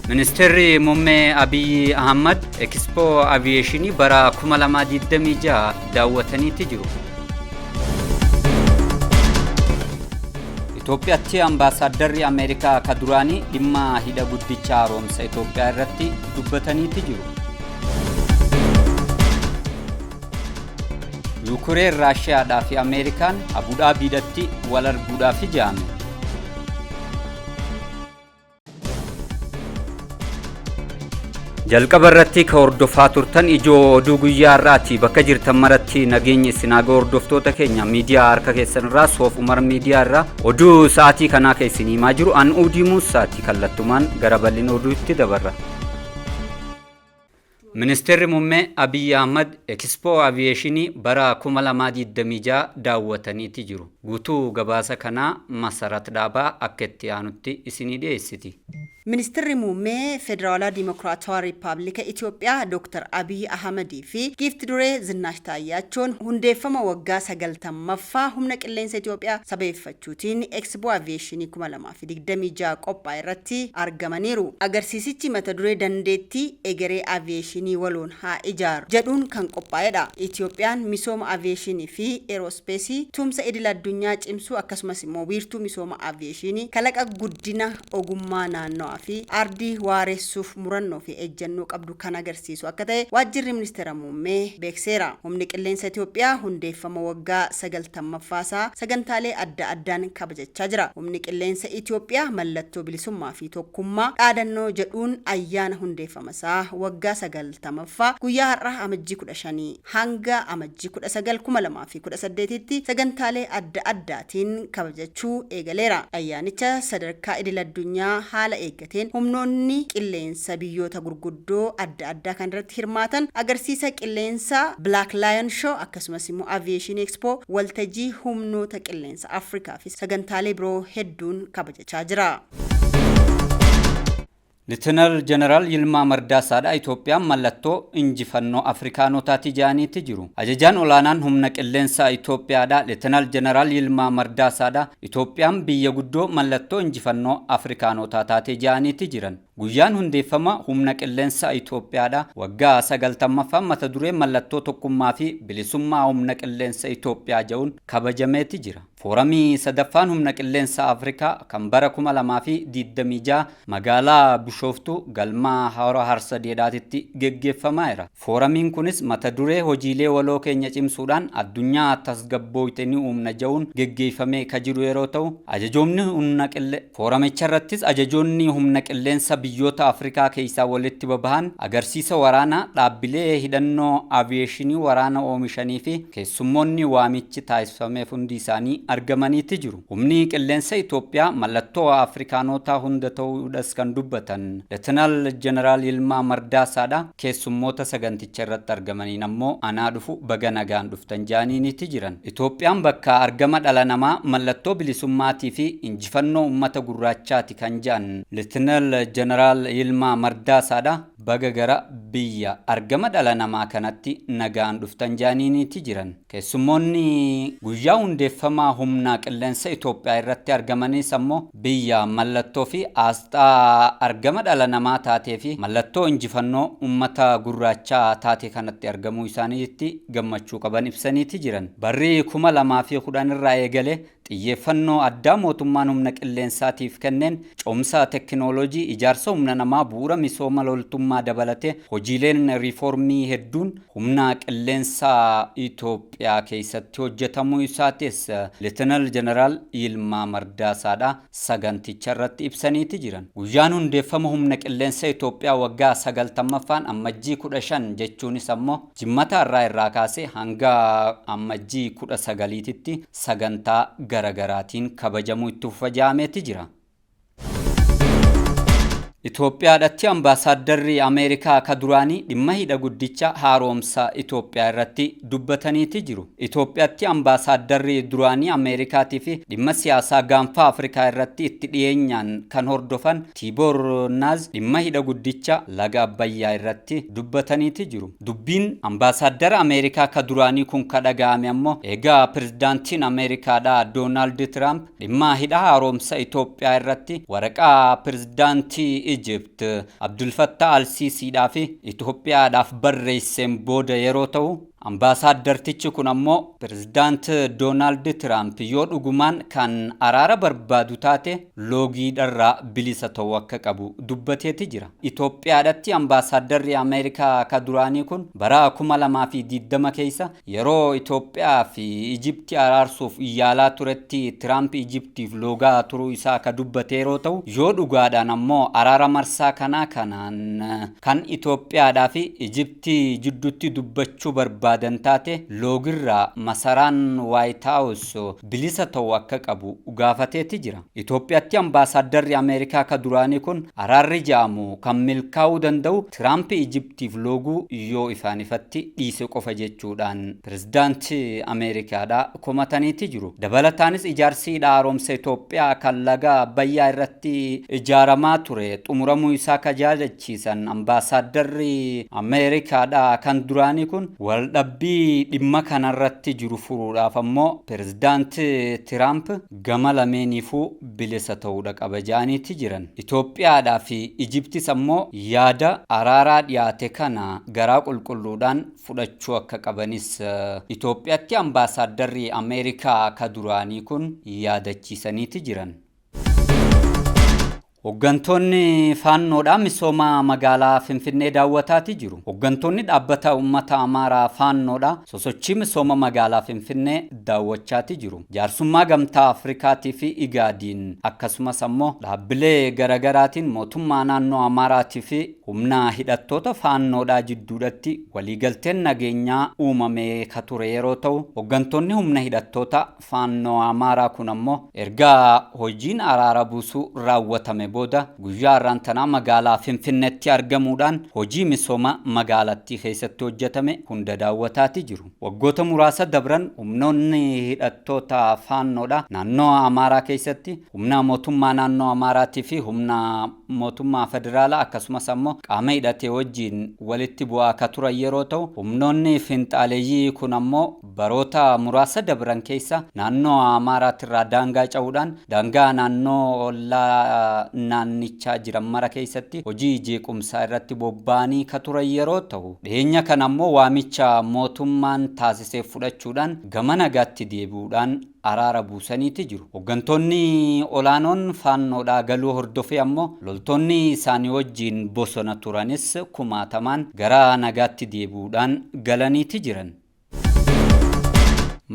Ministeerri Muummee Abiy Ahmad Expo Aviation bara 2026 daawwataniiti jiru. Itoophiyaatti ambaasaaddarri Ameerikaa ka duraanii dhimma hidha guddicha haaromsa Itoophiyaa irratti dubbataniiti jiru. Yuukireen Raashiyaadhaa fi Ameerikaan Abu Dhaabiidatti wal arguudhaaf jaame. jalqaba irratti ka hordofaa turtan ijoo oduu guyyaa irraati bakka jirtan maratti nageenyi sinaaga hordoftoota keenya miidiyaa harka keessan irraa Soof Umar miidiyaa irraa oduu sa'aatii kanaa keessanii himaa jiru an udiimuus sa'aatii kallattumaan gara bal'ina oduutti dabarra. Ministeerri Muummee Abiy Ahmad Expo Aviation bara 2026 daawwataniiti jiru. Guutuu gabaasa kanaa Masarat Dhaabaa akka itti aanutti isinii dhiyeessiti. Ministeerri Muummee Federaalaa Dimokiraatawaa Riippaabilika Itoophiyaa Dr. Abiy Ahmad fi Gift Duree Zinaash Taayyaachoon hundeeffama waggaa 90ffaa humna qilleensa Itoophiyaa sabeeffachuutiin Expo Aviation 2026 qophaa'e irratti argamaniiru. Agarsiisichi mata duree dandeettii egeree aviation waloon haa ijaaru jedhuun kan qophaa'edha. Itoophiyaan misooma aviation fi aerospace tumsa idil addunyaa cimsuu akkasumas immoo wiirtuu misooma aviation kalaqa guddina ogummaa naannoo fi ardii waaressuuf murannoo fi ejjennoo qabdu kan agarsiisu akka ta'e waajjirri ministeera muummee beekseera. Humni qilleensa Itoophiyaa hundeeffama waggaa 90ffaasaa sagantaalee adda addaan kabajachaa jira. Humni qilleensa Itoophiyaa mallattoo bilisummaa fi tokkummaa dhaadannoo jedhuun ayyaana hundeeffamasaa waggaa 90ffaa guyyaa har'aa amajjii 15 hanga amajjii 19 2018tti sagantaalee adda addaatiin kabajachuu eegaleera. Ayyaanicha sadarkaa idil addunyaa haala eeggateen humnoonni qilleensa biyyoota gurguddoo adda addaa kan irratti hirmaatan agarsiisa qilleensa Black Lion Show akkasumas immoo Aviation Expo waltajjii humnoota qilleensa Afrikaa fi sagantaalee biroo hedduun kabajachaa jira. Lieutenant General Yilmaa Mardaasaadha Itoophiyaan mallattoo injifannoo Afrikaanotaati jaaniitti jiru. Ajajaan olaanaan humna qilleensaa Itoophiyaadha Lieutenant General Yilmaa Mardaasaadha Itoophiyaan biyya guddoo mallattoo injifannoo Afrikaanotaa taate jaaniitti jiran. Guyyaan hundeeffama humna qilleensaa Itoophiyaadha waggaa 90ffaa mata duree mallattoo tokkummaa fi bilisummaa humna qilleensa Itoophiyaa jedhuun kabajameeti jira. Fooramii sadaffaan humna qilleensa Afrikaa kan bara 2026 magaalaa Bishooftuu galma Hawara Harsadeedhaatti geggeeffameera. Fooramiin kunis mata duree hojiilee waloo keenya cimsuudhaan addunyaa tasgabbooytanii humna jedhuun geggeeffamee ka jiru yeroo ta'u ajajoonni humna qilleensa fooramicha irrattis ajajoonni humna qilleensa biyyoota Afrikaa keessaa walitti babahan agarsiisa waraanaa dhaabbilee hidhannoo aviation waraana oomishanii fi keessummoonni waamichi taasifameef hundi isaanii argamaniiti jiru. Humni qilleensa Itoophiyaa mallattoo Afrikaanotaa hunda ta'uudhas kan dubbatan Lieutenant General Yilmaa Mardaasaadha. Keessummoota saganticha irratti argamaniin ammoo anaa dhufu baga nagaan dhuftan jaaniiniiti jiran. Itoophiyaan bakka argama dhala namaa mallattoo bilisummaatii fi injifannoo uummata gurraachaati kan jedhan Lieutenant General Yilmaa Mardaasaadha. Baga gara biyya argama dhala namaa kanatti nagaan dhuftan jaaniiniiti jiran. Keessummoonni guyyaa hundeeffama humna qilleensa Itoophiyaa irratti argamanis ammoo biyya mallattoo fi asxaa argama dhala namaa taatee fi mallattoo injifannoo uummata gurraachaa taate kanatti argamuu isaaniitti gammachuu qaban ibsaniiti jiran. Barri 2010 irraa eegale xiyyeeffannoo addaa mootummaan humna qilleensaatiif kenneen cimsa tekinooloojii ijaarsa humna namaa bu'uura misooma loltummaa dabalate hojiileen riiformii hedduun humna qilleensaa Itoophiyaa keessatti hojjetamuu isaatis Lieutenant General Yilmaa Mardaasaadha saganticha irratti ibsaniiti jiran. Guyyaan hundeeffama humna qilleensa Itoophiyaa waggaa 90ffaan amajjii 15 jechuunis ammoo jimmata irraa kaasee hanga amajjii 19tti sagantaa garagaraatiin kabajamuu itti fufajaameeti jira. Itoophiyaadhaatti ambaasaaddarri Ameerikaa ka duraanii dhimma hidha guddicha haaromsa Itoophiyaa irratti dubbataniiti jiru. Itoophiyaatti ambaasaaddarri duraanii Ameerikaatii fi dhimma siyaasaa gaanfa Afrikaa irratti itti dhiyeenyaan kan hordofan Tiibor Naaz dhimma hidha guddicha laga Abbayyaa irratti dubbataniiti jiru. Dubbiin ambaasaaddarri Ameerikaa ka duraanii kun ka dhaga'ame ammoo egaa pirezidaantiin Ameerikaadha Doonaald Tiraamp dhimma hidha haaromsa Itoophiyaa irratti waraqaa pirezidaantii Egypt Abdul Fattah al-Sisi fi Itoophiyaadhaaf barreesseen booda yeroo ta'u ambaasaaddartichi kun ammoo pirezidaant Doonaald Tiraamp yoo dhugumaan kan araara barbaadu taate loogiidharraa bilisa ta'uu akka qabu dubbateeti jira. Itoophiyaadhatti ambaasaaddarri Ameerikaa ka duraanii kun bara 2020 keessa yeroo Itoophiyaa fi Ijiptii araarsuuf yaalaa turetti Tiraamp Ijiptiif loogaa turuu isaa ka dubbate yeroo ta'u yoo dhugaadhaan ammoo araara marsaa kanaan kan Itoophiyaadhaa fi Ijiptii jidduutti dubbachuu barbaadu badantaate loogirraa masaraan White House bilisa ta'uu akka qabu gaafateeti jira. Itoophiyaatti ambaasaaddarri Ameerikaa ka duraanii kun araarri jaamu kan milkaa'uu danda'u Tiraamp Ijiptiif looguu yoo ifaan ifatti dhiise qofa jechuudhaan pirezidaantii Ameerikaadhaa komataniiti jiru. Dabalataanis ijaarsi haaromsa Itoophiyaa kan laga Abbayyaa irratti ijaaramaa ture xumuramuu isaa ka jaalachiisan ambaasaaddarri Ameerikaadhaa kan duraanii kun dabbii dhimma kanarratti jiru furuudhaaf ammoo pirezidaant Tiraamp gama lameeniifuu bilisa ta'uudha qaba jaaniitti jiran. Itoophiyaadhaa fi Ijiptis ammoo yaada araaraa dhiyaate kana garaa qulqulluudhaan fudhachuu akka qabanis Itoophiyaatti ambaasaaddarri Ameerikaa ka duraanii kun yaadachiisaniiti jiran. Hooggantoonni faannoodhaa misooma magaalaa Finfinnee daawwataati jiru. Hooggantoonni dhaabbata uummata Amaaraa faannoodhaa sosochii misooma magaalaa Finfinnee daawwachaati jiru. Jaarsummaa gamtaa Afrikaatii fi Igaadiin akkasumas ammoo dhaabbilee garaagaraatiin mootummaa naannoo Amaaraatii fi humna hidhattoota faannoodhaa jidduudhatti waliigalteen nageenyaa uumamee ka ture yeroo ta'u hooggantoonni humna hidhattoota faannoo Amaaraa kun ammoo erga hojiin araara buusuu raawwatame booda guyyaa irraantanaa magaalaa Finfinneetti argamuudhaan hojii misooma magaalattii keessatti hojjetame hunda daawwataati jiru. Waggoota muraasa dabran humnoonni hidhattoota faannoodhaa naannoo Amaaraa keessatti humna mootummaa naannoo Amaaraatii fi humna mootummaa federaalaa akkasumas ammoo qaama hidhatee wajjin walitti bu'aa ka turan yeroo ta'u humnoonni finxaaleeyyii kun ammoo baroota muraasa dabran keessa naannoo Amaaraatirraa daangaa ce'uudhaan daangaa naannoo naannichaa jiran mara keessatti hojii jeequmsaa irratti bobba'anii ka turan yeroo ta'u dhiyeenya kana ammoo waamicha mootummaan taasisee fudhachuudhaan gama nagaatti deebi'uudhaan araara buusaniiti jiru. Hooggantoonni olaanoon faannoodhaa galuu hordofee ammoo loltoonni isaanii wajjin bosona turanis kumaatamaan gara nagaatti deebi'uudhaan galaniiti jiran.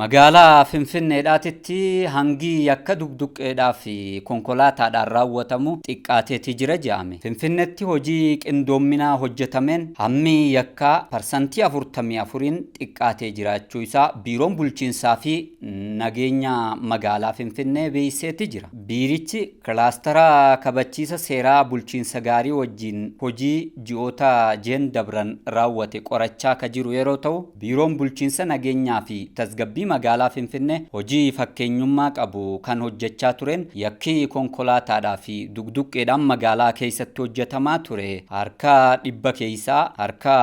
Magaalaa Finfinneedhaatitti hangi yakka dugduqqeedhaa fi konkolaataadhaan raawwatamu xiqqaateeti jira jedhame. Finfinneetti hojii qindoominaa hojjetameen hammi yakkaa parsantii 44 xiqqaatee jiraachuu isaa biiroon bulchiinsaa fi nageenya magaalaa Finfinnee beeksiseeti jira. Biirichi kilaastara kabachiisa seeraa bulchiinsa gaarii wajjin hojii ji'oota jeen dabran raawwate qorachaa ka jiru yeroo ta'u biiroon bulchiinsa nageenyaa fi tasgabbii magaalaa Finfinnee hojii fakkeenyummaa qabu kan hojjechaa turen yakki konkolaataadhaa fi dugduqqeedhaan magaalaa keessatti hojjetamaa ture harka 100 keessaa harka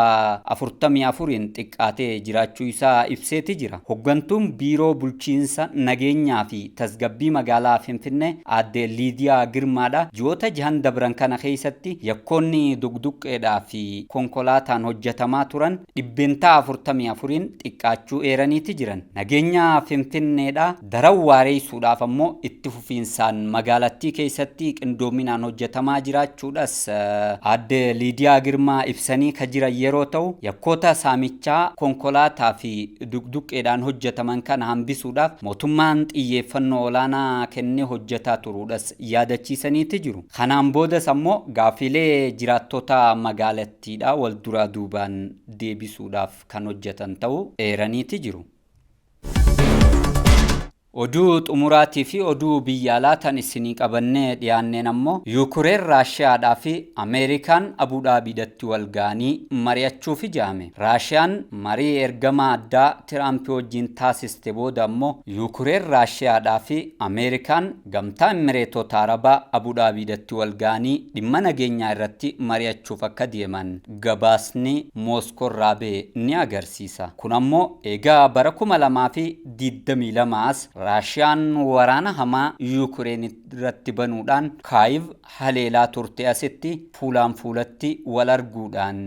44 xiqqaatee jiraachuu isaa ibseeti jira. Hooggantuun biiroo bulchiinsa nageenyaa fi tasgabbii magaalaa Finfinnee aadde Liidiyaa Girmaadha ji'oota 6 dabran kana keessatti yakkoonni dugduqqeedhaa fi konkolaataan hojjetamaa turan 44 xiqqaachuu eeraniiti jiran. Nageenya Finfinneedha daran waareessuudhaaf ammoo itti fufiinsaan magaalattii keessatti qindoominaan hojjetamaa jiraachuudhas aadde Liidiyaa Girmaa ibsanii ka jiran yeroo ta'u yakkoota saamichaa konkolaataa fi dugduqqeedhaan hojjetaman kana hambisuudhaaf mootummaan xiyyeeffannoo olaanaa kennee hojjetaa turuudhas yaadachiisaniiti jiru. Kanaan boodas ammoo gaafilee jiraattota magaalattiidha wal duraa duubaan deebisuudhaaf kan hojjetan ta'uu eeraniiti jiru. Oduu xumuraatii fi oduu biyya alaatan isinii qabannee dhiyaanneen ammoo Yukureen Raashiyaadhaa fi Ameerikaan Abuudhaabiidatti wal ga'anii mari'achuuf ijaame. Raashiyaan marii ergama addaa Tiraamp wajjin taasiste booda ammoo Yukureen Raashiyaadhaa fi Ameerikaan gamtaa Imireetota Arabaa Abuudhaabiidatti wal ga'anii dhimma nageenyaa irratti mari'achuuf akka deeman gabaasni Mooskoorraa ba'e ni agarsiisa. Kun ammoo egaa bara 2022 as raashiyaan waraana hamaa yuukireen irratti banuudhaan kaayiv haleelaa turte asitti fuulaan fuulatti wal arguudhaan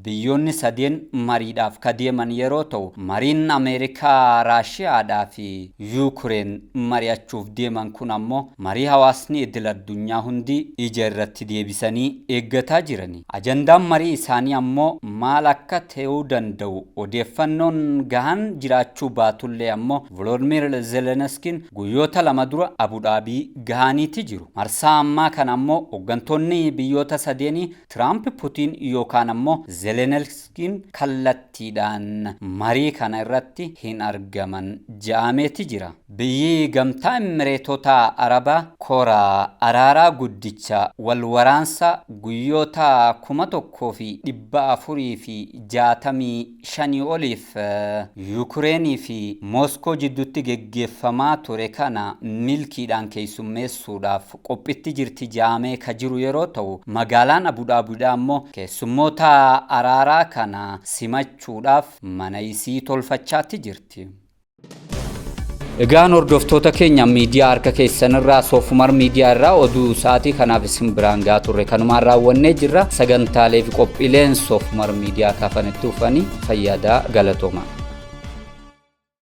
biyyoonni sadeen mariidhaaf kadeeman yeroo ta'u mariin Ameerikaa raashiyaadhaa fi yuukireen mari'achuuf deeman kun ammoo marii hawaasni idil addunyaa hundi ija irratti deebisanii eeggataa jirani. Ajandaan marii isaanii ammoo maal akka ta'uu danda'u odeeffannoon gahaan jiraachuu baatullee ammoo Volodymyr Zelenskin guyyoota lama dura Abu Dhabii gahaaniiti jiru. Marsaa ammaa kana ammoo hooggantoonni biyyoota sadeenii Trump, Putin yookaan ammoo Zelenskin kallattiidhaan marii kana irratti hin argaman ja'ameeti jira. Biyyi gamtaa Imireetota Arabaa koraa araaraa guddicha wal waraansa guyyoota 1465 oliif Yuukireenii fi Mooskoo jidduutti geggeeffamaa ture kana milkiidhaan keessummeessuudhaaf qophiitti jirti ja'amee ka jiru yeroo ta'u magaalaan Abu Dhaabiidhaa ammoo keessummoota araaraa kana simachuudhaaf mana isii tolfachaatti jirti. Egaan hordoftoota keenya miidiyaa harka keessanirraa Soofumar miidiyaa irraa oduu sa'aatii kanaaf isin biraan gaa turre kanumaan raawwannee jirra. Sagantaalee fi qophiileen Soofumar miidiyaa kaafanitti dhufanii fayyadaa galatooma.